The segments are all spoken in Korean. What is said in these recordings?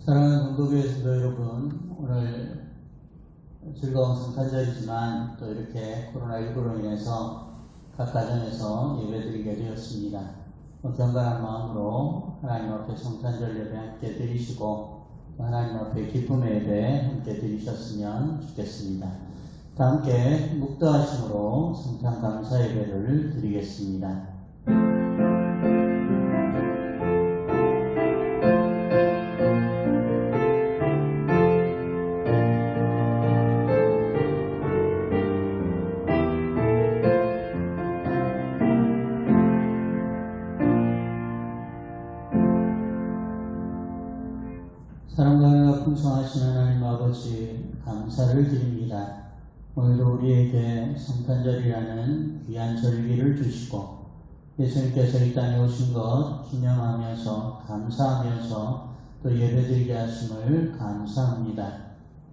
사랑하는 공동교회 성도 여러분, 오늘 즐거운 성탄절이지만 또 이렇게 코로나19로 인해서 각 가정에서 예배드리게 되었습니다. 경건한 마음으로 하나님 앞에 성탄절 예배 함께 드리시고 하나님 앞에 기쁨의 예배 함께 드리셨으면 좋겠습니다. 다 함께 묵도하심으로 성탄 감사 예배를 드리겠습니다. 사랑과 은혜가 풍성하신 하나님 아버지 감사를 드립니다. 오늘도 우리에게 성탄절이라는 귀한 절기를 주시고 예수님께서 이 땅에 오신 것 기념하면서 감사하면서 또 예배드리게 하심을 감사합니다.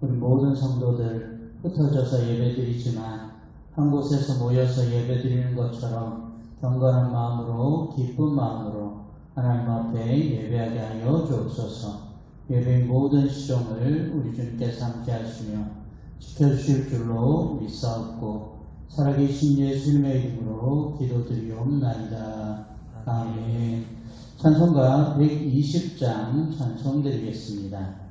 우리 모든 성도들 흩어져서 예배드리지만 한 곳에서 모여서 예배드리는 것처럼 경건한 마음으로 기쁜 마음으로 하나님 앞에 예배하게 하여 주옵소서. 예배의 모든 시종을 우리 주님께서 함께 하시며 지켜주실 줄로 믿사옵고 살아계신 예수님의 이름으로 기도드리옵나이다. 아멘. 찬송가 120장 찬송 드리겠습니다.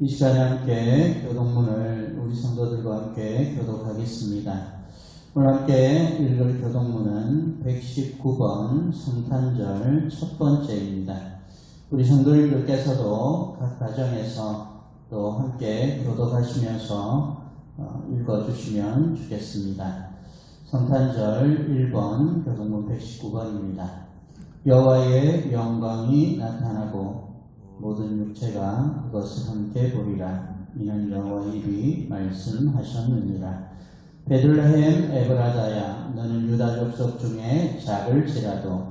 이 시간에 함께 교독문을 우리 성도들과 함께 교독하겠습니다. 오늘 함께 읽을 교독문은 119번 성탄절 첫 번째입니다. 우리 성도님들께서도 각 가정에서 또 함께 교독하시면서 읽어주시면 좋겠습니다. 성탄절 1번 교독문 119번입니다. 여호와의 영광이 나타나고 모든 육체가 그것을 함께 보리라. 이는 여호와의 입이 말씀하셨느니라. 베들레헴 에브라다야, 너는 유다 족속 중에 작을지라도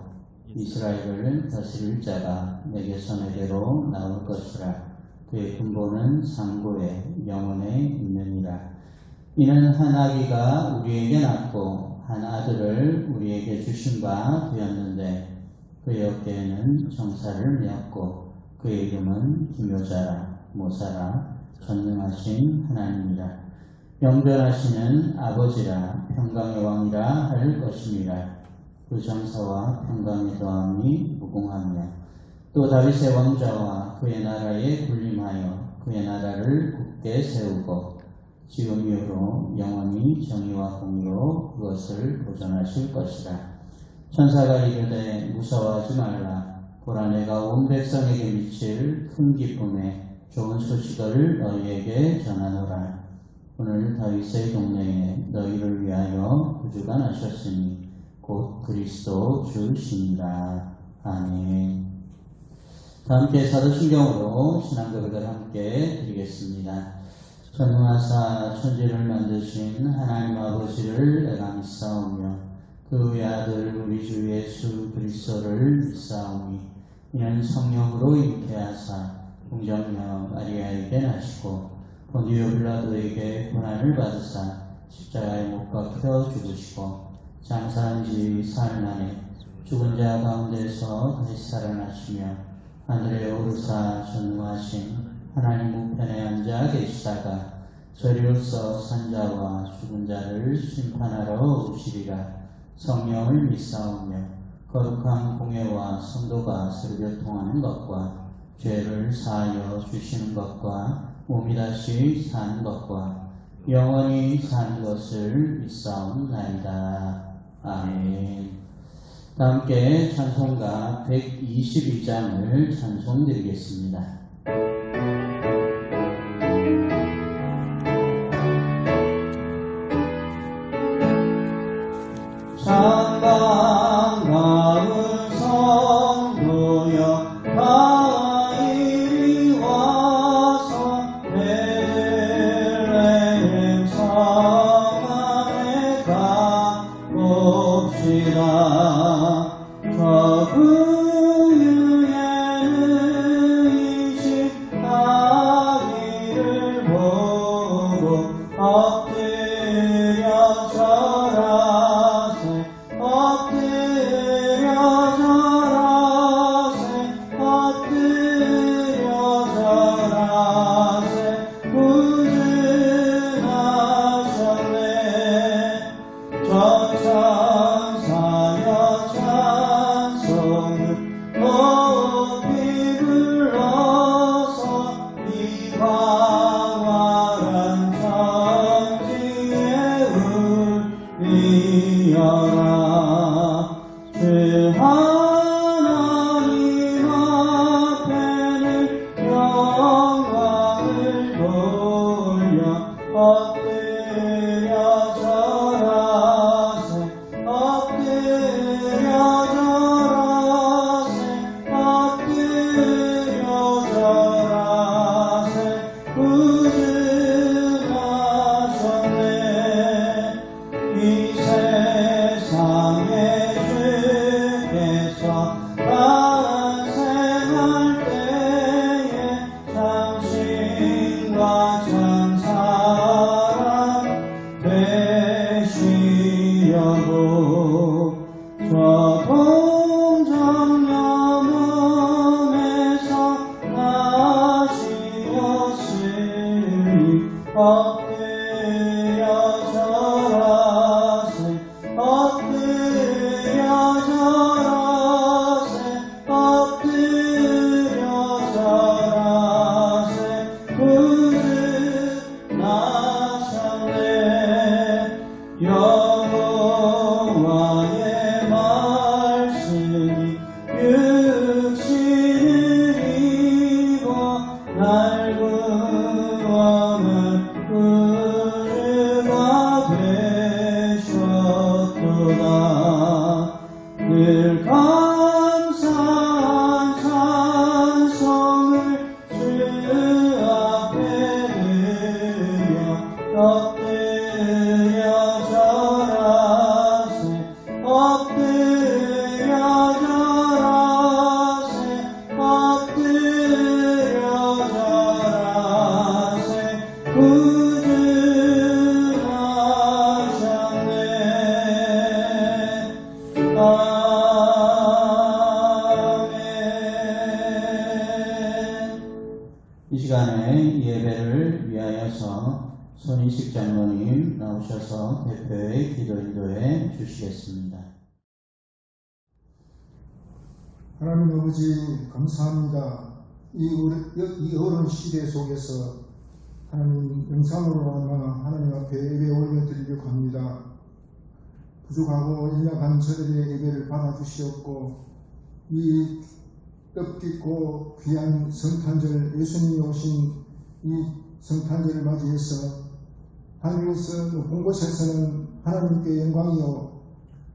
이스라엘을 다스릴 자가 내게서 내게로 나올 것이라. 그의 근본은 상고에 영원에 있느니라. 이는 한 아기가 우리에게 낳고 한 아들을 우리에게 주신 바 되었는데 그의 어깨에는 정사를 메었고 그의 이름은 기묘자라 모사라 전능하신 하나님이라. 영변하시는 아버지라 평강의 왕이라 할 것임이라. 그 정사와 평강의 더함이 무궁하며 또 다윗의 왕자와 그의 나라에 군림하여 그의 나라를 굳게 세우고 지금 이후로 영원히 정의와 공의로 그것을 보존하실 것이라. 천사가 이르되 무서워하지 말라. 보라, 내가 온 백성에게 미칠 큰 기쁨에 좋은 소식을 너희에게 전하노라. 오늘 다윗의 동네에 너희를 위하여 구주가 나셨으니 곧 그리스도 주시니라. 아멘. 다 함께 사도신경으로 신앙고백을 함께 드리겠습니다. 전능하사 천지를 만드신 하나님 아버지를 내가 믿사오며 그 외아들 우리 주 예수 그리스도를 믿사오니 이는 성령으로 잉태하사 동정녀 마리아에게 나시고 본디오 빌라도에게 고난을 받으사 십자가에 못 박혀 죽으시고 장사한 지 사흘 만에 죽은 자 가운데서 다시 살아나시며 하늘에 오르사 전능하신 하나님 우편에 앉아 계시다가 저리로서 산자와 죽은 자를 심판하러 오시리라. 성령을 믿사오며 거룩한 공예와 성도가 서로 교통하는 것과 죄를 사하여 주시는 것과 몸이 다시 사는 것과 영원히 사는 것을 믿사옵나이다. 아멘. 다 함께 찬송가 122장을 찬송드리겠습니다. 찬반가운 성도여 다 이리 와서 베들레헴 성 안에 가봅시다. 저 그에는 이십 아기를 보고 엎드려 절하세 엎드려 절하세 구준하셨네. 전천사여 찬송을 높이 불러서 이 광활한 천지에 울리어라. 주 하나님 앞에는 영광을 돌려 엎드려 절하세 엎드려 절하세 구준하셨네. 이 세상에 주께서 탄생할 때에 참신과 참사랑 되시려고 저 동정녀 몸에서 나시었으니 엎드려 절하세 엎드려 절하세 구준하셨네. 여호와의 말씀이 육신을 입어 날 구원할 구주가 되셨도다. 늘 나오셔서 대표의 기도 인도해 주시겠습니다. 하나님 아버지 감사합니다. 이 어려운 시대 속에서 하나님 영상으로나마 하나님 앞에 예배 올려드리려고 합니다. 부족하고 연약한 저들의 예배를 받아주시옵고 이 뜻깊고 귀한 성탄절 예수님이 오신 이 성탄절을 맞이해서 하늘에서 높은 곳에서는 하나님께 영광이요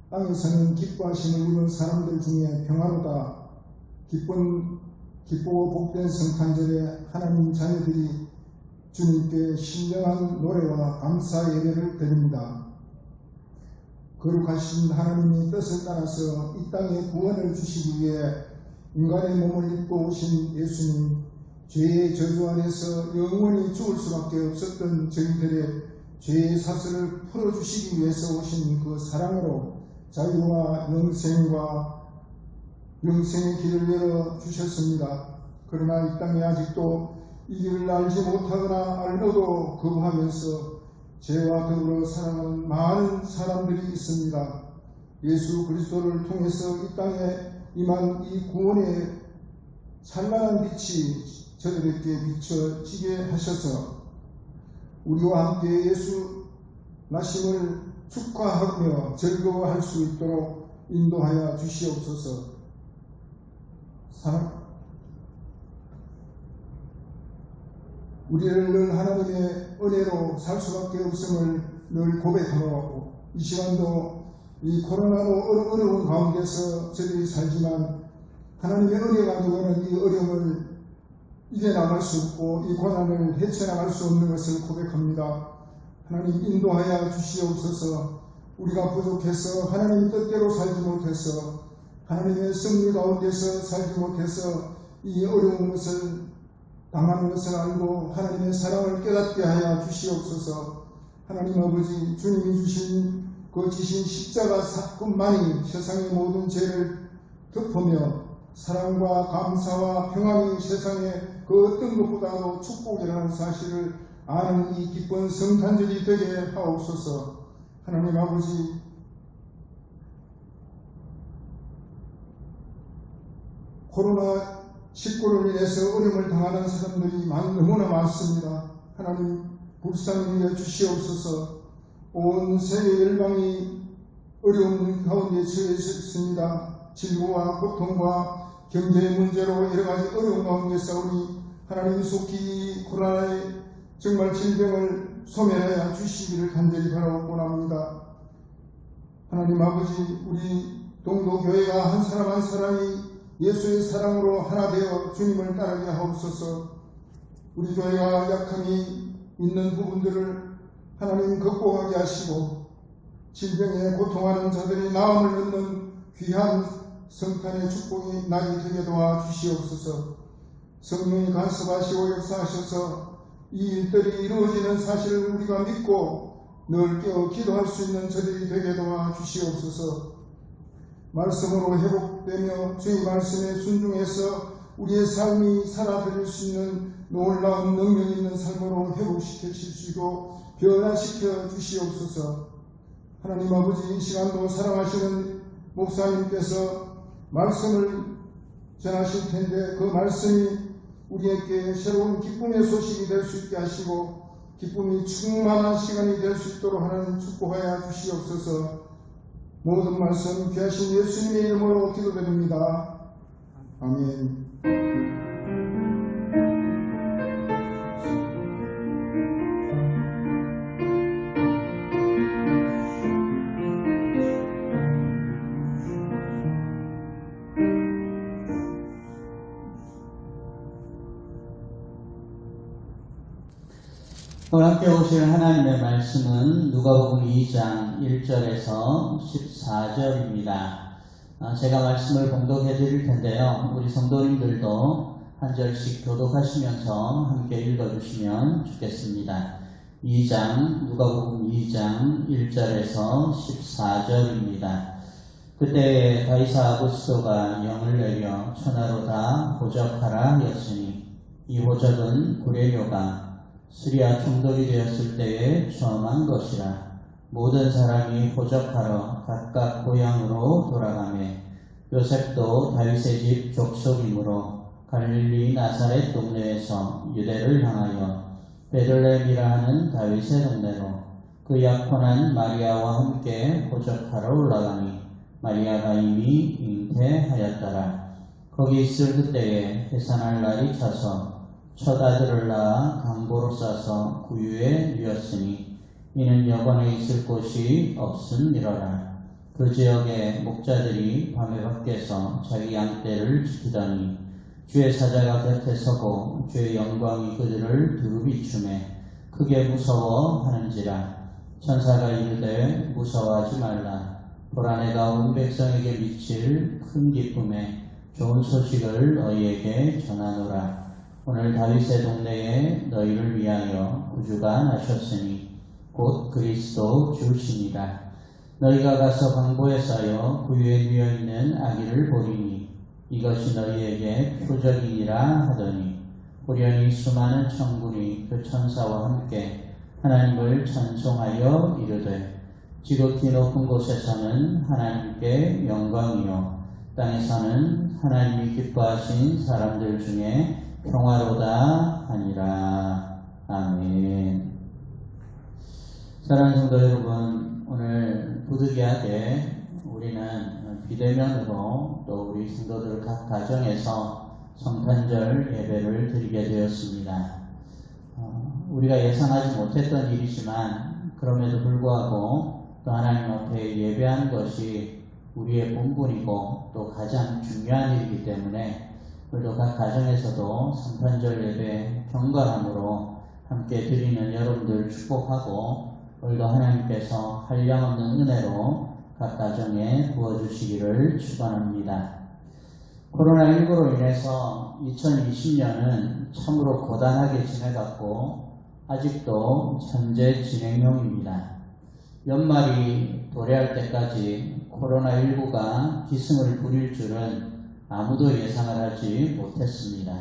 땅에서는 기뻐하심을 입은 사람들 중에 평화로다. 기쁘고 복된 성탄절에 하나님 자녀들이 주님께 신령한 노래와 감사 예배를 드립니다. 거룩하신 하나님의 뜻을 따라서 이 땅에 구원을 주시기 위해 인간의 몸을 입고 오신 예수님, 죄의 저주 안에서 영원히 죽을 수밖에 없었던 저희들의 죄의 사슬을 풀어주시기 위해서 오신 그 사랑으로 자유와 영생의 길을 열어주셨습니다. 그러나 이 땅에 아직도 이 길을 알지 못하거나 알고도 거부하면서 죄와 더불어 살아가는 많은 사람들이 있습니다. 예수 그리스도를 통해서 이 땅에 임한 이 구원의 찬란한 빛이 저들에게 비춰지게 하셔서 우리와 함께 예수 나심을 축하하며 즐거워할 수 있도록 인도하여 주시옵소서. 우리를 늘 하나님의 은혜로 살 수밖에 없음을 늘 고백하고 이 시간도 이 코로나로 어려운 가운데서 저들이 살지만 하나님의 은혜 가지고는 이 어려움을 이겨나갈 수 없고 이 고난을 헤쳐나갈 수 없는 것을 고백합니다. 하나님 인도하여 주시옵소서. 우리가 부족해서 하나님 뜻대로 살지 못해서 하나님의 섭리 가운데서 살지 못해서 이 어려운 것을 당하는 것을 알고 하나님의 사랑을 깨닫게 하여 주시옵소서. 하나님 아버지 주님이 주신 그 지신 십자가 사건만이 세상의 모든 죄를 덮으며 사랑과 감사와 평안이 세상의 그 어떤 것보다도 축복이라는 사실을 아는 이 기쁜 성탄절이 되게 하옵소서. 하나님 아버지 코로나19로 인해서 어려움을 당하는 사람들이 너무나 많습니다. 하나님 불쌍히 여겨 주시옵소서. 온 세계 열방이 어려운 가운데 처해 있습니다. 질고와 고통과 경제의 문제로 여러 가지 어려운 가운데서 우리 하나님 속히 코로나의 정말 질병을 소멸하여 주시기를 간절히 바라고 합니다. 하나님 아버지 우리 동도교회가 한 사람 한 사람이 예수의 사랑으로 하나 되어 주님을 따르게 하옵소서. 우리 교회가 약함이 있는 부분들을 하나님 극복하게 하시고 질병에 고통하는 자들이 나음을 얻는 귀한 성탄의 축복이 나게 되게 도와주시옵소서. 성령이 간섭하시고 역사하셔서 이 일들이 이루어지는 사실을 우리가 믿고 늘 깨어 기도할 수 있는 저들이 되게 도와주시옵소서. 말씀으로 회복되며 주의 말씀에 순종해서 우리의 삶이 살아드릴 수 있는 놀라운 능력 있는 삶으로 회복시켜 주시고 변화시켜 주시옵소서. 하나님 아버지 이 시간도 사랑하시는 목사님께서 말씀을 전하실 텐데 그 말씀이 우리에게 새로운 기쁨의 소식이 될 수 있게 하시고 기쁨이 충만한 시간이 될 수 있도록 하나님 축복하여 주시옵소서. 모든 말씀 귀하신 예수님의 이름으로 기도드립니다. 아멘. 오늘 함께 오실 하나님의 말씀은 누가복음 2장 1절에서 14절입니다. 제가 말씀을 봉독해 드릴 텐데요. 우리 성도님들도 한 절씩 교독하시면서 함께 읽어주시면 좋겠습니다. 누가복음 2장 1절에서 14절입니다. 그때 가이사 아구스토가 영을 내려 천하로 다 호적하라 하였으니 이 호적은 구레뇨가 수리아 총독이 되었을 때에 처음한 것이라. 모든 사람이 호적하러 각각 고향으로 돌아가매 요셉도 다윗의 집 족속이므로 갈릴리 나사렛 동네에서 유대를 향하여 베들레헴이라 하는 다윗의 동네로 그 약혼한 마리아와 함께 호적하러 올라가니 마리아가 이미 잉태하였더라. 거기 있을 그때에 해산할 날이 차서 첫 아들을 낳아 강보로 싸서 구유에 누였으니 이는 여관에 있을 곳이 없음이러라. 그 지역의 목자들이 밤에 밖에서 자기 양떼를 지키더니 주의 사자가 곁에 서고 주의 영광이 그들을 두루 비추매 크게 무서워하는지라. 천사가 이르되 무서워하지 말라. 보라 내가 온 백성에게 미칠 큰 기쁨에 좋은 소식을 너희에게 전하노라. 오늘 다윗의 동네에 너희를 위하여 구주가 나셨으니 곧 그리스도 주시니라. 너희가 가서 강보에 쌓여 구유에 누워있는 아기를 보리니 이것이 너희에게 표적이니라 하더니 호련히 수많은 천군이 그 천사와 함께 하나님을 찬송하여 이르되 지극히 높은 곳에서는 하나님께 영광이요 땅에서는 하나님이 기뻐하신 사람들 중에 평화로다 하니라. 아멘. 사랑하는 성도 여러분, 오늘 부득이하게 우리는 비대면으로 또 우리 성도들 각 가정에서 성탄절 예배를 드리게 되었습니다. 우리가 예상하지 못했던 일이지만 그럼에도 불구하고 또 하나님 앞에 예배하는 것이 우리의 본분이고 또 가장 중요한 일이기 때문에 우리도 각 가정에서도 성탄절 예배 경건함으로 함께 드리는 여러분들 축복하고 오늘도 하나님께서 한량없는 은혜로 각 가정에 부어주시기를 축원합니다. 코로나19로 인해서 2020년은 참으로 고단하게 지내갔고 아직도 현재 진행형입니다. 연말이 도래할 때까지 코로나19가 기승을 부릴 줄은 아무도 예상을 하지 못했습니다.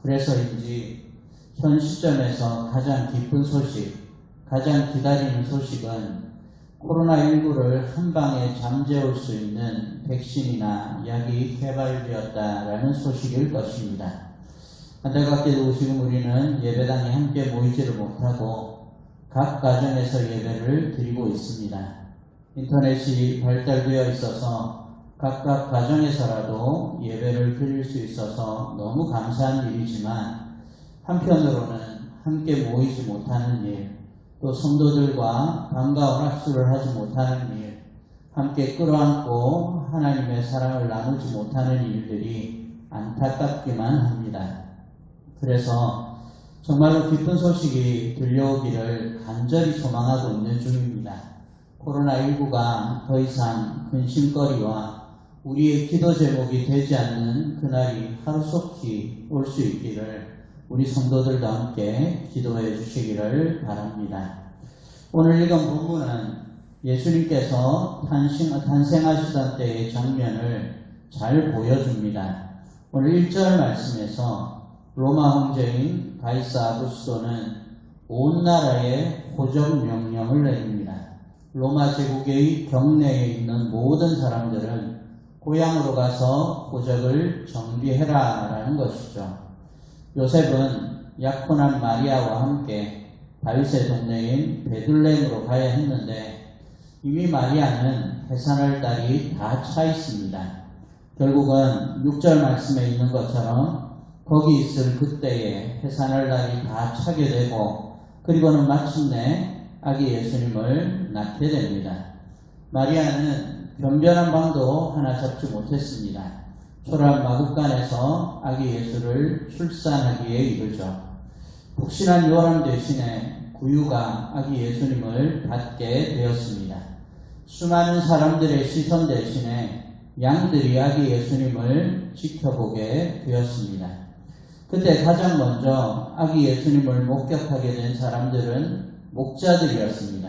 그래서인지 현 시점에서 가장 기쁜 소식, 가장 기다리는 소식은 코로나19를 한 방에 잠재울 수 있는 백신이나 약이 개발되었다라는 소식일 것입니다. 안타깝게도 지금 우리는 예배당에 함께 모이지를 못하고 각 가정에서 예배를 드리고 있습니다. 인터넷이 발달되어 있어서 각각 가정에서라도 예배를 드릴 수 있어서 너무 감사한 일이지만 한편으로는 함께 모이지 못하는 일, 또 성도들과 반가운 합수를 하지 못하는 일, 함께 끌어안고 하나님의 사랑을 나누지 못하는 일들이 안타깝기만 합니다. 그래서 정말로 기쁜 소식이 들려오기를 간절히 소망하고 있는 중입니다. 코로나19가 더 이상 근심거리와 우리의 기도 제목이 되지 않는 그날이 하루속히 올 수 있기를 우리 성도들도 함께 기도해 주시기를 바랍니다. 오늘 읽은 본문은 예수님께서 탄생하시던 때의 장면을 잘 보여줍니다. 오늘 1절 말씀에서 로마 황제인 가이사 아구스토는 온 나라에 호적 명령을 내립니다. 로마 제국의 경내에 있는 모든 사람들은 고향으로 가서 호적을 정비해라 라는 것이죠. 요셉은 약혼한 마리아와 함께 다윗의 동네인 베들레헴으로 가야 했는데 이미 마리아는 해산할 달이 다 차 있습니다. 결국은 6절 말씀에 있는 것처럼 거기 있을 그때에 해산할 날이 다 차게 되고 그리고는 마침내 아기 예수님을 낳게 됩니다. 마리아는 변변한 방도 하나 잡지 못했습니다. 초라한 마국간에서 아기 예수를 출산하기에 이르죠. 푹신한 요람 대신에 구유가 아기 예수님을 받게 되었습니다. 수많은 사람들의 시선 대신에 양들이 아기 예수님을 지켜보게 되었습니다. 그때 가장 먼저 아기 예수님을 목격하게 된 사람들은 목자들이었습니다.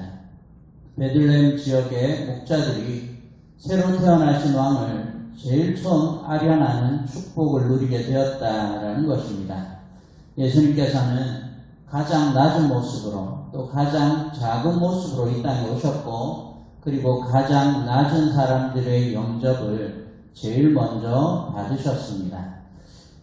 베들레헴 지역의 목자들이 새로 태어나신 왕을 제일 처음 아련하는 축복을 누리게 되었다라는 것입니다. 예수님께서는 가장 낮은 모습으로 또 가장 작은 모습으로 이 땅에 오셨고 그리고 가장 낮은 사람들의 영접을 제일 먼저 받으셨습니다.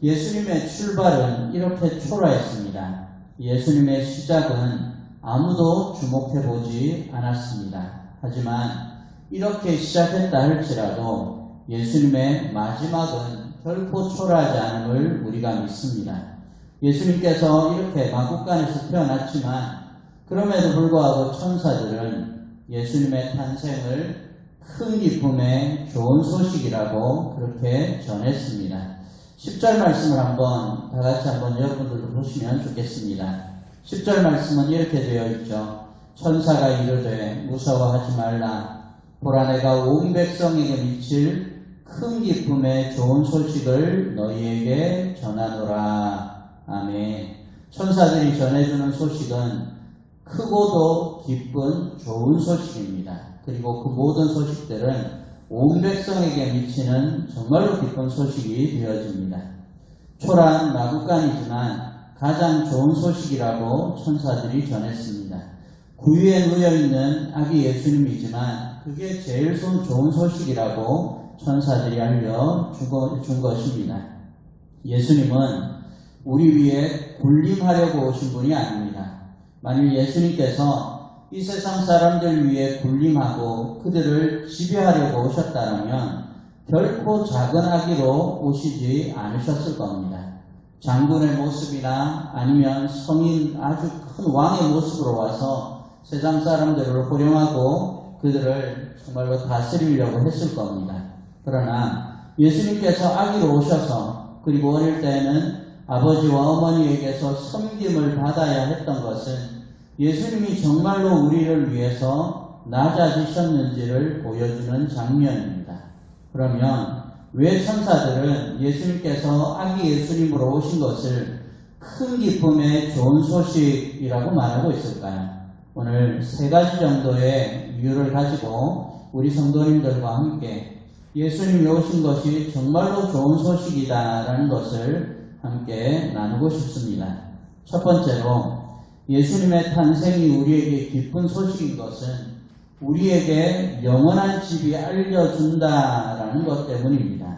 예수님의 출발은 이렇게 초라했습니다. 예수님의 시작은 아무도 주목해보지 않았습니다. 하지만 이렇게 시작했다 할지라도 예수님의 마지막은 결코 초라하지 않음을 우리가 믿습니다. 예수님께서 이렇게 마국간에서 태어났지만 그럼에도 불구하고 천사들은 예수님의 탄생을 큰 기쁨의 좋은 소식이라고 그렇게 전했습니다. 10절 말씀을 한번 다 같이 한번 여러분들도 보시면 좋겠습니다. 10절 말씀은 이렇게 되어 있죠. 천사가 이르되 무서워하지 말라. 보라 내가 온 백성에게 미칠 큰 기쁨의 좋은 소식을 너희에게 전하노라. 아멘. 천사들이 전해주는 소식은 크고도 기쁜 좋은 소식입니다. 그리고 그 모든 소식들은 온 백성에게 미치는 정말로 기쁜 소식이 되어집니다. 초라한 마국간이지만 가장 좋은 소식이라고 천사들이 전했습니다. 구유에 누워있는 아기 예수님이지만 그게 제일 좋은 소식이라고 천사들이 알려준 것입니다. 예수님은 우리 위에 군림하려고 오신 분이 아닙니다. 만일 예수님께서 이 세상 사람들 위해 군림하고 그들을 지배하려고 오셨다면 결코 작은 아기로 오시지 않으셨을 겁니다. 장군의 모습이나 아니면 성인 아주 큰 왕의 모습으로 와서 세상 사람들을 호령하고 그들을 정말로 다스리려고 했을 겁니다. 그러나 예수님께서 아기로 오셔서 그리고 어릴 때는 아버지와 어머니에게서 섬김을 받아야 했던 것은 예수님이 정말로 우리를 위해서 낮아지셨는지를 보여주는 장면입니다. 그러면 왜 천사들은 예수님께서 아기 예수님으로 오신 것을 큰 기쁨의 좋은 소식이라고 말하고 있을까요? 오늘 세 가지 정도의 이유를 가지고 우리 성도님들과 함께 예수님이 오신 것이 정말로 좋은 소식이다라는 것을 함께 나누고 싶습니다. 첫 번째로 예수님의 탄생이 우리에게 기쁜 소식인 것은 우리에게 영원한 집이 알려준다라는 것 때문입니다.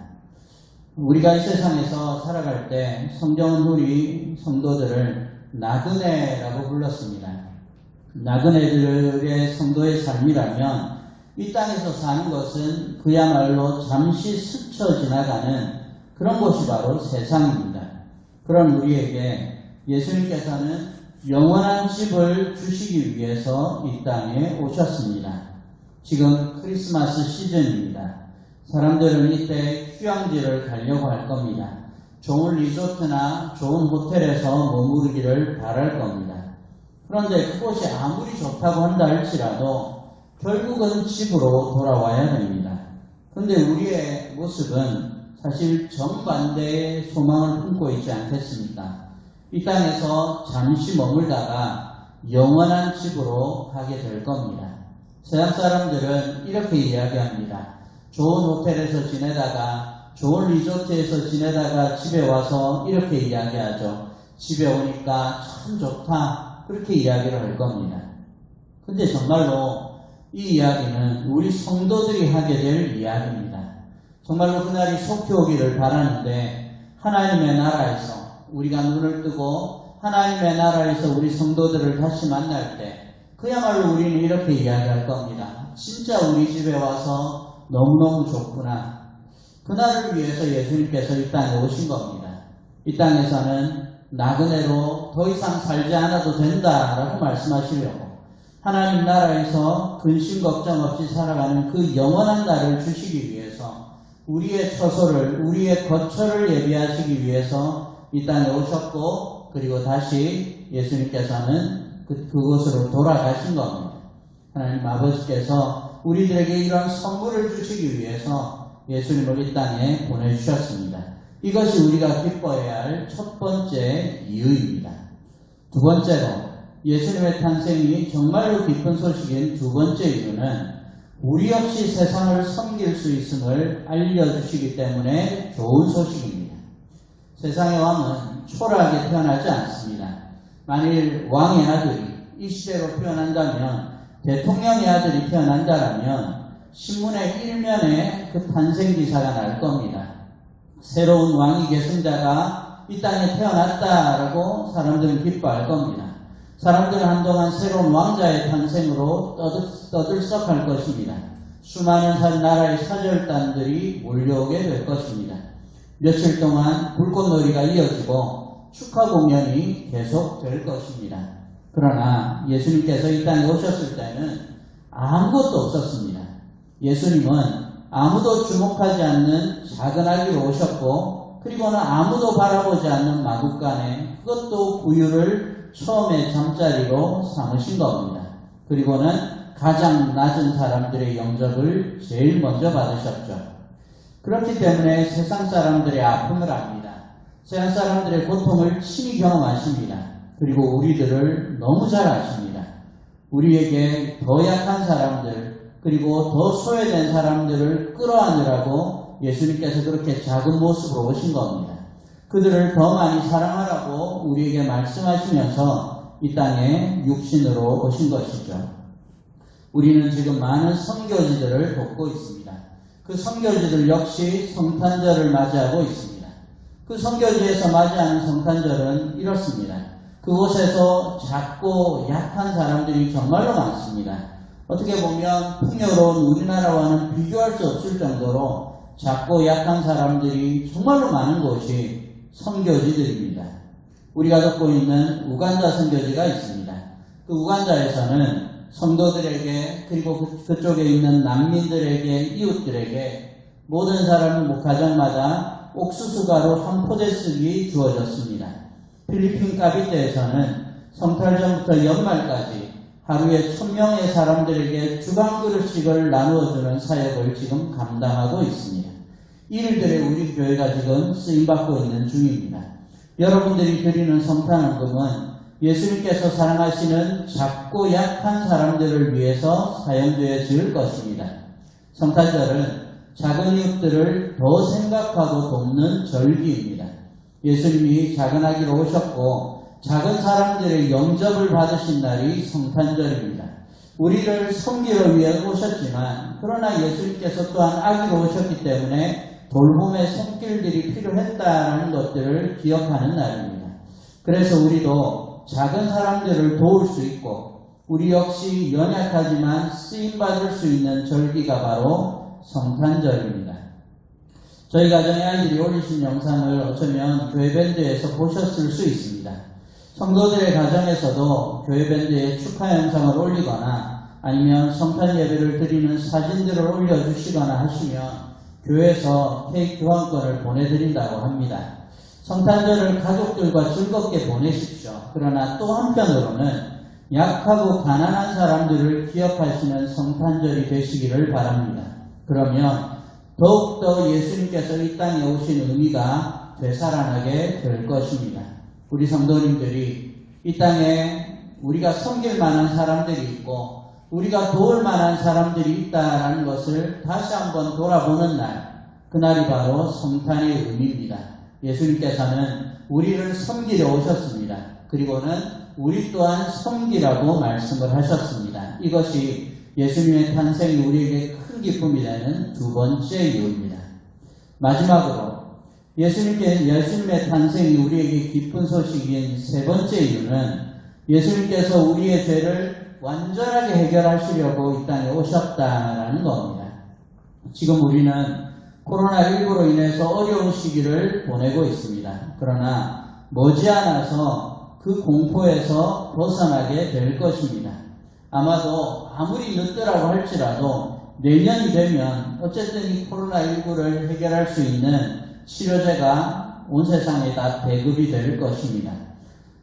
우리가 이 세상에서 살아갈 때 성경은 우리 성도들을 나그네라고 불렀습니다. 나그네들의 성도의 삶이라면 이 땅에서 사는 것은 그야말로 잠시 스쳐 지나가는 그런 곳이 바로 세상입니다. 그런 우리에게 예수님께서는 영원한 집을 주시기 위해서 이 땅에 오셨습니다. 지금 크리스마스 시즌입니다. 사람들은 이때 휴양지를 가려고 할 겁니다. 좋은 리조트나 좋은 호텔에서 머무르기를 바랄 겁니다. 그런데 그곳이 아무리 좋다고 한다 할지라도 결국은 집으로 돌아와야 됩니다. 그런데 우리의 모습은 사실 정반대의 소망을 품고 있지 않겠습니까? 이 땅에서 잠시 머물다가 영원한 집으로 가게 될 겁니다. 서양 사람들은 이렇게 이야기합니다. 좋은 호텔에서 지내다가 좋은 리조트에서 지내다가 집에 와서 이렇게 이야기하죠. 집에 오니까 참 좋다. 그렇게 이야기를 할 겁니다. 근데 정말로 이 이야기는 우리 성도들이 하게 될 이야기입니다. 정말로 그날이 속히 오기를 바라는데 하나님의 나라에서 우리가 눈을 뜨고 하나님의 나라에서 우리 성도들을 다시 만날 때 그야말로 우리는 이렇게 이야기할 겁니다. 진짜 우리 집에 와서 너무너무 좋구나. 그날을 위해서 예수님께서 이 땅에 오신 겁니다. 이 땅에서는 나그네로 더 이상 살지 않아도 된다라고 말씀하시려고 하나님 나라에서 근심 걱정 없이 살아가는 그 영원한 날을 주시기 위해서 우리의 처소를 우리의 거처를 예비하시기 위해서 이 땅에 오셨고 그리고 다시 예수님께서는 그곳으로 돌아가신 겁니다. 하나님 아버지께서 우리들에게 이러한 선물을 주시기 위해서 예수님을 이 땅에 보내주셨습니다. 이것이 우리가 기뻐해야 할 첫 번째 이유입니다. 두 번째로 예수님의 탄생이 정말로 기쁜 소식인 두 번째 이유는 우리 역시 세상을 섬길 수 있음을 알려주시기 때문에 좋은 소식입니다. 세상의 왕은 초라하게 태어나지 않습니다. 만일 왕의 아들이 이 시대로 태어난다면, 대통령의 아들이 태어난다면 신문의 일면에 그 탄생 기사가 날 겁니다. 새로운 왕위 계승자가 이 땅에 태어났다라고 사람들은 기뻐할 겁니다. 사람들은 한동안 새로운 왕자의 탄생으로 떠들썩할 것입니다. 수많은 나라의 사절단들이 몰려오게 될 것입니다. 며칠 동안 불꽃놀이가 이어지고 축하 공연이 계속될 것입니다. 그러나 예수님께서 이 땅에 오셨을 때는 아무것도 없었습니다. 예수님은 아무도 주목하지 않는 작은 아기로 오셨고, 그리고는 아무도 바라보지 않는 마구간에 그것도 구유를 처음에 잠자리로 삼으신 겁니다. 그리고는 가장 낮은 사람들의 영접을 제일 먼저 받으셨죠. 그렇기 때문에 세상 사람들의 아픔을 압니다. 세상 사람들의 고통을 친히 경험하십니다. 그리고 우리들을 너무 잘 아십니다. 우리에게 더 약한 사람들, 그리고 더 소외된 사람들을 끌어안으라고 예수님께서 그렇게 작은 모습으로 오신 겁니다. 그들을 더 많이 사랑하라고 우리에게 말씀하시면서 이 땅에 육신으로 오신 것이죠. 우리는 지금 많은 선교지들을 돕고 있습니다. 그 선교지들 역시 성탄절을 맞이하고 있습니다. 그 선교지에서 맞이하는 성탄절은 이렇습니다. 그곳에서 작고 약한 사람들이 정말로 많습니다. 어떻게 보면 풍요로운 우리나라와는 비교할 수 없을 정도로 작고 약한 사람들이 정말로 많은 곳이 선교지들입니다. 우리가 돕고 있는 우간다 선교지가 있습니다. 그 우간다에서는 성도들에게, 그리고 그쪽에 있는 난민들에게, 이웃들에게 모든 사람 가정마다 옥수수가루 한 포대씩이 주어졌습니다. 필리핀 카비테에서는 성탄 전부터 연말까지 하루에 1000명의 사람들에게 주방 그릇씩을 나누어주는 사역을 지금 감당하고 있습니다. 이 일들에 우리 교회가 지금 쓰임받고 있는 중입니다. 여러분들이 드리는 성탄헌금은 예수님께서 사랑하시는 작고 약한 사람들을 위해서 사용되어질 것입니다. 성탄절은 작은 이웃들을 더 생각하고 돕는 절기입니다. 예수님이 작은 아기로 오셨고 작은 사람들의 영접을 받으신 날이 성탄절입니다. 우리를 섬기러 위해 오셨지만, 그러나 예수님께서 또한 아기로 오셨기 때문에 돌봄의 손길들이 필요했다는 것들을 기억하는 날입니다. 그래서 우리도 작은 사람들을 도울 수 있고, 우리 역시 연약하지만 쓰임받을 수 있는 절기가 바로 성탄절입니다. 저희 가정의 아이들이 올리신 영상을 어쩌면 교회 밴드에서 보셨을 수 있습니다. 성도들의 가정에서도 교회 밴드에 축하 영상을 올리거나 아니면 성탄 예배를 드리는 사진들을 올려주시거나 하시면 교회에서 케이크 교환권을 보내드린다고 합니다. 성탄절을 가족들과 즐겁게 보내십시오. 그러나 또 한편으로는 약하고 가난한 사람들을 기억하시는 성탄절이 되시기를 바랍니다. 그러면 더욱더 예수님께서 이 땅에 오신 의미가 되살아나게 될 것입니다. 우리 성도님들이 이 땅에 우리가 섬길 만한 사람들이 있고 우리가 도울 만한 사람들이 있다라는 것을 다시 한번 돌아보는 날, 그날이 바로 성탄의 의미입니다. 예수님께서는 우리를 섬기려 오셨습니다. 그리고는 우리 또한 섬기라고 말씀을 하셨습니다. 이것이 예수님의 탄생이 우리에게 큰 기쁨이 되는 두 번째 이유입니다. 마지막으로 예수님의 탄생이 우리에게 기쁜 소식인 세 번째 이유는 예수님께서 우리의 죄를 완전하게 해결하시려고 이 땅에 오셨다라는 겁니다. 지금 우리는 코로나19로 인해서 어려운 시기를 보내고 있습니다. 그러나 머지않아서 그 공포에서 벗어나게 될 것입니다. 아마도 아무리 늦더라고 할지라도 내년이 되면 어쨌든 이 코로나19를 해결할 수 있는 치료제가 온 세상에 다 배급이 될 것입니다.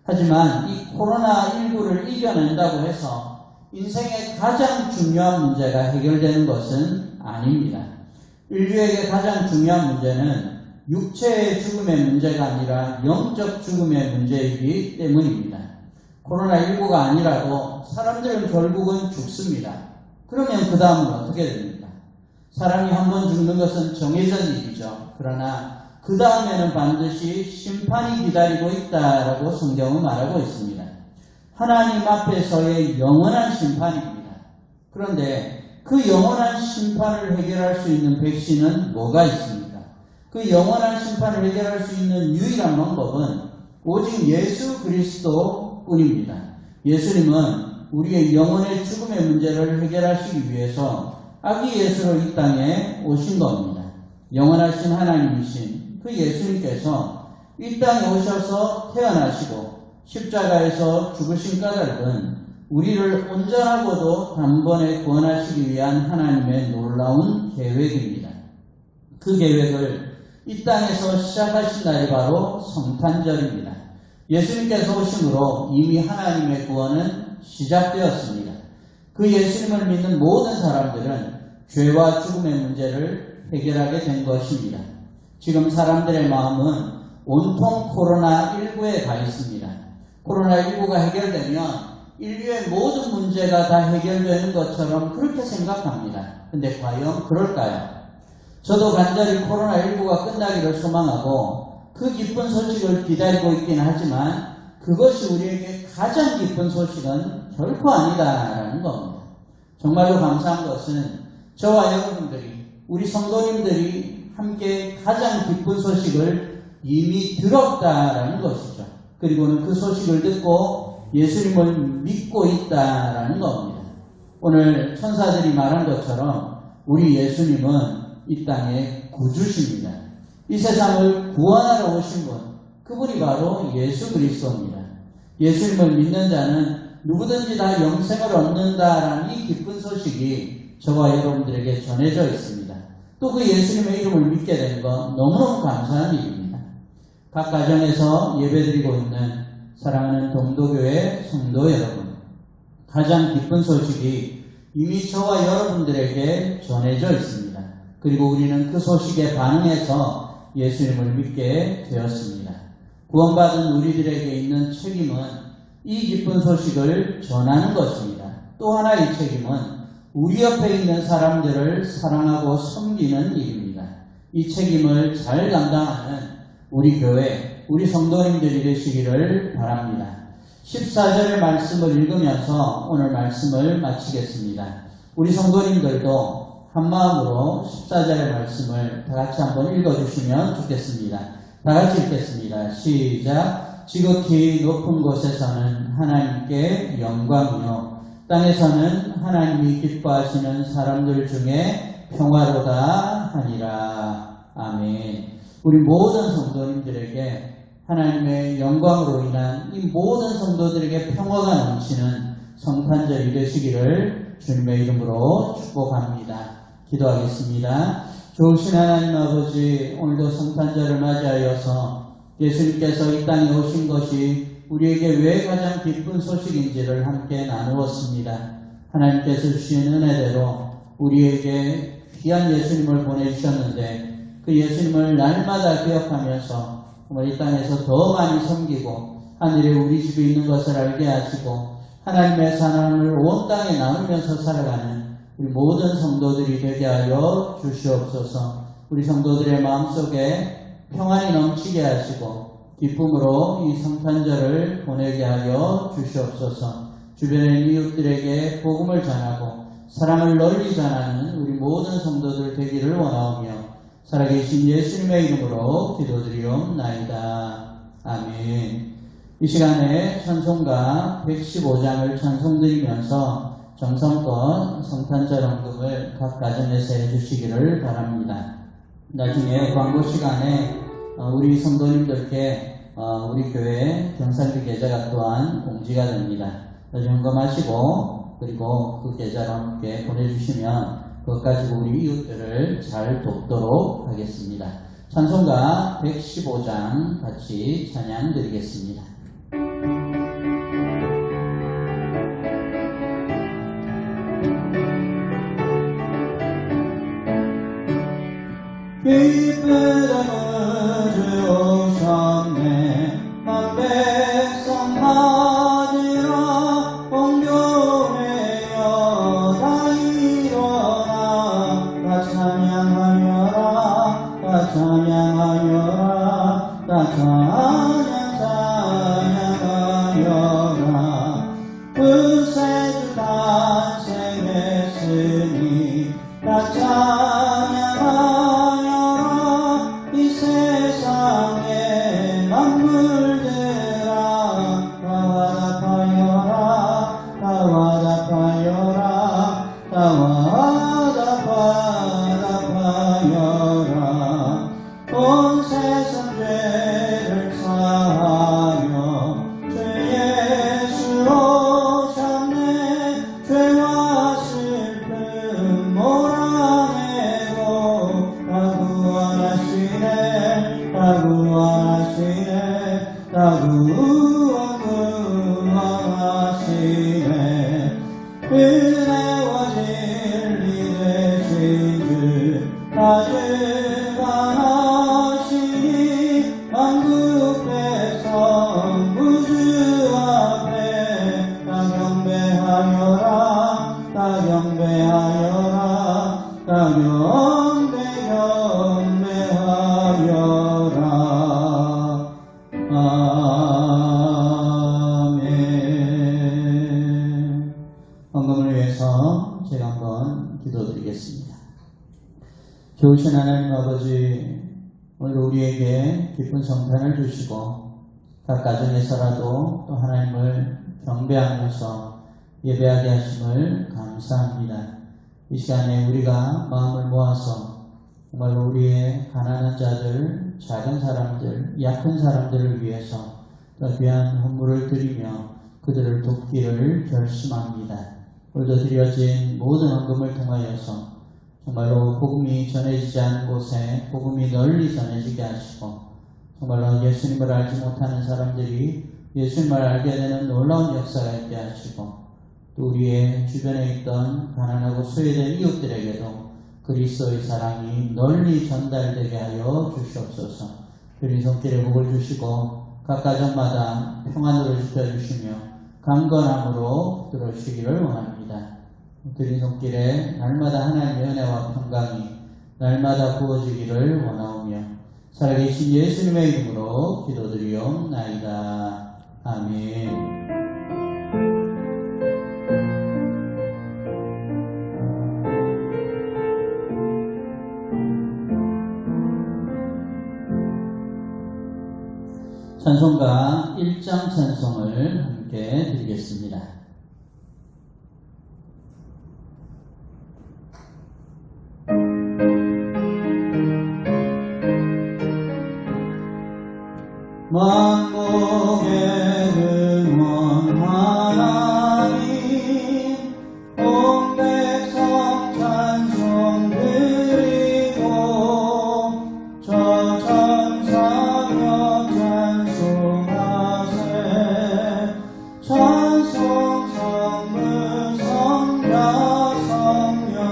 하지만 이 코로나19를 이겨낸다고 해서 인생의 가장 중요한 문제가 해결되는 것은 아닙니다. 인류에게 가장 중요한 문제는 육체의 죽음의 문제가 아니라 영적 죽음의 문제이기 때문입니다. 코로나19가 아니라도 사람들은 결국은 죽습니다. 그러면 그 다음은 어떻게 됩니까? 사람이 한 번 죽는 것은 정해진 일이죠. 그러나 그 다음에는 반드시 심판이 기다리고 있다라고 성경은 말하고 있습니다. 하나님 앞에서의 영원한 심판입니다. 그런데 그 영원한 심판을 해결할 수 있는 백신은 뭐가 있습니까? 그 영원한 심판을 해결할 수 있는 유일한 방법은 오직 예수 그리스도뿐입니다. 예수님은 우리의 영혼의 죽음의 문제를 해결하시기 위해서 아기 예수로 이 땅에 오신 겁니다. 영원하신 하나님이신 그 예수님께서 이 땅에 오셔서 태어나시고 십자가에서 죽으신 까닭은 우리를 온전하고도 단번에 구원하시기 위한 하나님의 놀라운 계획입니다. 그 계획을 이 땅에서 시작하신 날이 바로 성탄절입니다. 예수님께서 오심으로 이미 하나님의 구원은 시작되었습니다. 그 예수님을 믿는 모든 사람들은 죄와 죽음의 문제를 해결하게 된 것입니다. 지금 사람들의 마음은 온통 코로나19에 가 있습니다. 코로나19가 해결되면 인류의 모든 문제가 다 해결되는 것처럼 그렇게 생각합니다. 근데 과연 그럴까요? 저도 간절히 코로나19가 끝나기를 소망하고 그 기쁜 소식을 기다리고 있긴 하지만 그것이 우리에게 가장 기쁜 소식은 결코 아니다라는 겁니다. 정말로 감사한 것은 저와 여러분들이, 우리 성도님들이 함께 가장 기쁜 소식을 이미 들었다라는 것이죠. 그리고는 그 소식을 듣고 예수님을 믿고 있다라는 겁니다. 오늘 천사들이 말한 것처럼 우리 예수님은 이 땅의 구주십니다. 이 세상을 구원하러 오신 분, 그분이 바로 예수 그리스도입니다. 예수님을 믿는 자는 누구든지 다 영생을 얻는다라는 이 기쁜 소식이 저와 여러분들에게 전해져 있습니다. 또 그 예수님의 이름을 믿게 된 건 너무너무 감사한 일입니다. 각 가정에서 예배드리고 있는 사랑하는 동도교회 성도 여러분, 가장 기쁜 소식이 이미 저와 여러분들에게 전해져 있습니다. 그리고 우리는 그 소식에 반응해서 예수님을 믿게 되었습니다. 구원받은 우리들에게 있는 책임은 이 기쁜 소식을 전하는 것입니다. 또 하나의 책임은 우리 옆에 있는 사람들을 사랑하고 섬기는 일입니다. 이 책임을 잘 감당하는 우리 교회, 우리 성도님들이 되시기를 바랍니다. 14절의 말씀을 읽으면서 오늘 말씀을 마치겠습니다. 우리 성도님들도 한마음으로 14절의 말씀을 다 같이 한번 읽어주시면 좋겠습니다. 다 같이 읽겠습니다. 시작. 지극히 높은 곳에서는 하나님께 영광이요, 땅에서는 하나님이 기뻐하시는 사람들 중에 평화로다 하니라. 아멘. 우리 모든 성도님들에게 하나님의 영광으로 인한 이 모든 성도들에게 평화가 넘치는 성탄절이 되시기를 주님의 이름으로 축복합니다. 기도하겠습니다. 좋으신 하나님 아버지, 오늘도 성탄절을 맞이하여서 예수님께서 이 땅에 오신 것이 우리에게 왜 가장 기쁜 소식인지를 함께 나누었습니다. 하나님께서 주신 은혜대로 우리에게 귀한 예수님을 보내주셨는데 그 예수님을 날마다 기억하면서 이 땅에서 더 많이 섬기고 하늘에 우리 집에 있는 것을 알게 하시고 하나님의 사랑을 온 땅에 나누면서 살아가는 우리 모든 성도들이 되게 하여 주시옵소서. 우리 성도들의 마음속에 평안이 넘치게 하시고 기쁨으로 이 성탄절을 보내게 하여 주시옵소서. 주변의 이웃들에게 복음을 전하고 사랑을 널리 전하는 우리 모든 성도들 되기를 원하오며 살아계신 예수님의 이름으로 기도드리옵나이다. 아멘. 이 시간에 찬송가 115장을 찬송드리면서 정성껏 성탄절 언급을 각 가정에서 해주시기를 바랍니다. 나중에 광고 시간에 우리 성도님들께 우리 교회 경산기 계좌가 또한 공지가 됩니다. 점검하시고 그리고 그 계좌로 함께 보내주시면 그것 가지고 우리 이웃들을 잘 돕도록 하겠습니다. 찬송가 115장 같이 찬양 드리겠습니다. 기쁨을 주셨네. 한 백성 맞으라. 공교회여 다 일어나. 다 찬양하여라. 다 찬양하여라. 다 찬양하여라. 경배하여라. 아멘. 헌금을 위해서 제가 한번 기도드리겠습니다. 좋으신 하나님 아버지, 오늘 우리에게 기쁜 성탄을 주시고 각 가정에서라도 또 하나님을 경배하면서 예배하게 하심을 감사합니다. 이 시간에 우리가 마음을 모아서 정말로 우리의 가난한 자들, 작은 사람들, 약한 사람들을 위해서 더 귀한 헌물을 드리며 그들을 돕기를 결심합니다. 오늘도 드려진 모든 헌금을 통하여서 정말로 복음이 전해지지 않은 곳에 복음이 널리 전해지게 하시고 정말로 예수님을 알지 못하는 사람들이 예수님을 알게 되는 놀라운 역사가 있게 하시고 또 우리의 주변에 있던 가난하고 소외된 이웃들에게도 그리스도의 사랑이 널리 전달되게 하여 주시옵소서. 그리 손길에 복을 주시고 각 가정마다 평안으로 지켜주시며 강건함으로 들어주시기를 원합니다. 드린 손길에 날마다 하나님의 은혜와 평강이 날마다 부어지기를 원하오며 살아계신 예수님의 이름으로 기도드리옵나이다. 아멘. 찬송가 1장 찬송을 함께 드리겠습니다. 만국의 근원 하나님 온 백성 찬송 드리고 저 천사여 찬송하세 찬송 성물 성자 성령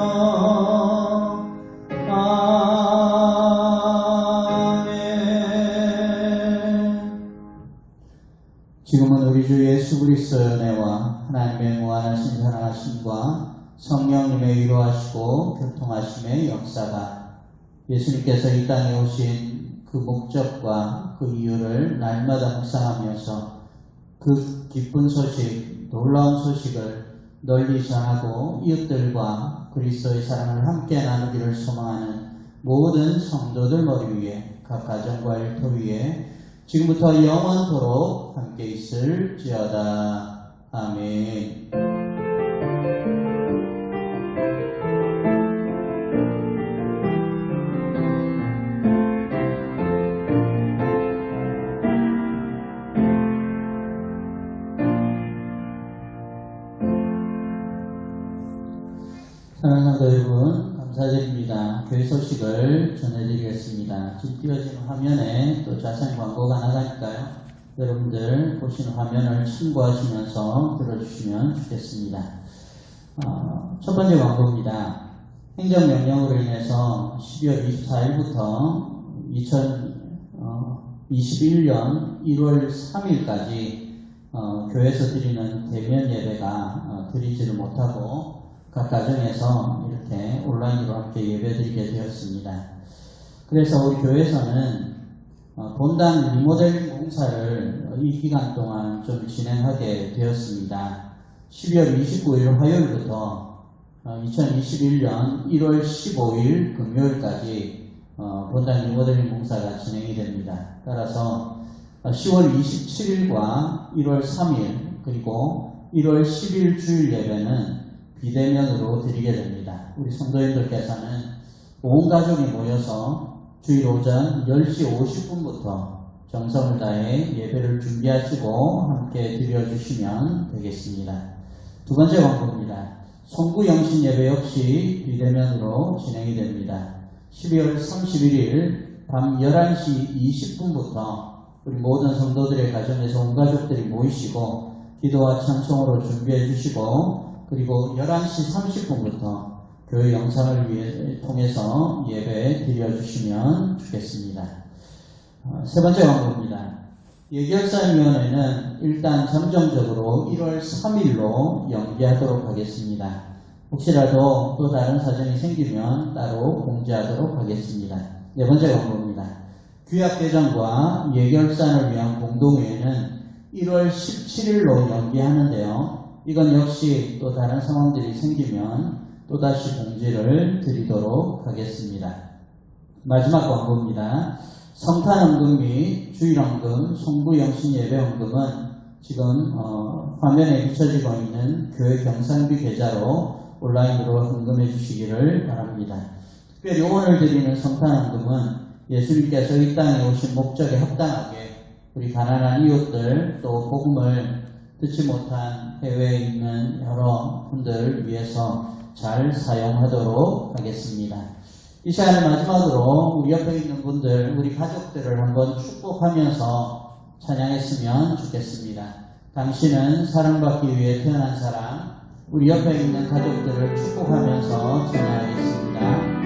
지금은 우리 주 예수 그리스도의 은혜와 하나님의 무한하신 사랑하심과 성령님의 위로하시고 교통하심의 역사가 예수님께서 이 땅에 오신 그 목적과 그 이유를 날마다 묵상하면서 그 기쁜 소식, 놀라운 소식을 널리 전하고 이웃들과 그리스도의 사랑을 함께 나누기를 소망하는 모든 성도들 머리 위에 각 가정과 일터 위에 지금부터 영원토록 함께 있을지어다. 아멘. 사랑하는 성도 여러분, 감사드립니다. 교회 소식을 전해드리겠습니다. 지금 띄어진 화면에 또 자세한 광고가 나가니까요. 여러분들 보시는 화면을 참고하시면서 들어주시면 좋겠습니다. 첫 번째 광고입니다. 행정명령으로 인해서 12월 24일부터 2021년 1월 3일까지 교회에서 드리는 대면 예배가 드리지를 못하고 각 가정에서 이렇게 온라인으로 함께 예배드리게 되었습니다. 그래서 우리 교회에서는 본당 리모델링 공사를 이 기간 동안 좀 진행하게 되었습니다. 12월 29일 화요일부터 2021년 1월 15일 금요일까지 본당 리모델링 공사가 진행이 됩니다. 따라서 10월 27일과 1월 3일 그리고 1월 10일 주일 예배는 비대면으로 드리게 됩니다. 우리 성도님들께서는 온 가족이 모여서 주일 오전 10시 50분부터 정성을 다해 예배를 준비하시고 함께 드려주시면 되겠습니다. 두 번째 광고입니다. 송구 영신 예배 역시 비대면으로 진행이 됩니다. 12월 31일 밤 11시 20분부터 우리 모든 성도들의 가정에서 온 가족들이 모이시고 기도와 찬송으로 준비해 주시고 그리고 11시 30분부터 교회 영상을 통해서 예배 드려주시면 좋겠습니다. 세 번째 광고입니다. 예결사위원회는 일단 잠정적으로 1월 3일로 연기하도록 하겠습니다. 혹시라도 또 다른 사정이 생기면 따로 공지하도록 하겠습니다. 네 번째 광고입니다. 규약 개정과 예결산을 위한 공동회의는 1월 17일로 연기하는데요. 이건 역시 또 다른 상황들이 생기면 또다시 공지를 드리도록 하겠습니다. 마지막 광고입니다. 성탄헌금 및 주일헌금, 송구영신예배헌금은 지금 화면에 비춰지고 있는 교회 경상비 계좌로 온라인으로 헌금해 주시기를 바랍니다. 특별히 오늘 드리는 성탄헌금은 예수님께서 이 땅에 오신 목적에 합당하게 우리 가난한 이웃들 또 복음을 듣지 못한 해외에 있는 여러 분들 위해서 잘 사용하도록 하겠습니다. 이 시간을 마지막으로 우리 옆에 있는 분들, 우리 가족들을 한번 축복하면서 찬양했으면 좋겠습니다. 당신은 사랑받기 위해 태어난 사람, 우리 옆에 있는 가족들을 축복하면서 찬양하겠습니다.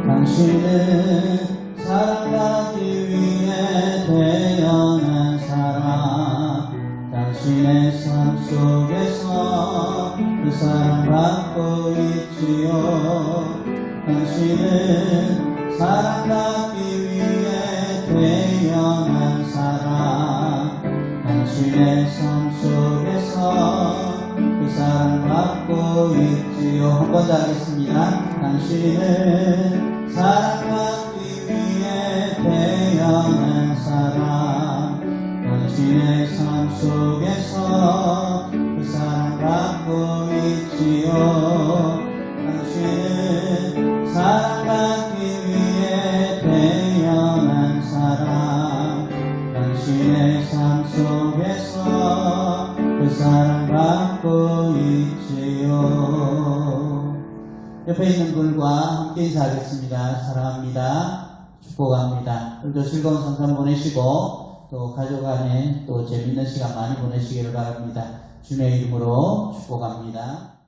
당신은 사랑받기 위해 태어난 사람, 당신의 삶 속에서 그 사랑받고 있지요. 당신은 사랑받기 위해 태어난 사람, 당신의 삶 속에서 그 사랑받고 있지요. 한 번 더 하겠습니다. 당신은 사랑받기 위해 태어난 사람, 당신의 삶 속에서 그 사랑받고 있지요. 당신은 사랑받기 위해 태어난 사람, 당신의 삶 속에서 그 사랑받고 있지요. 옆에 있는 분과 함께 인사하겠습니다. 사랑합니다. 축복합니다. 오늘도 즐거운 성탄 보내시고 또 가족 안에 또 재밌는 시간 많이 보내시기를 바랍니다. 주님의 이름으로 축복합니다.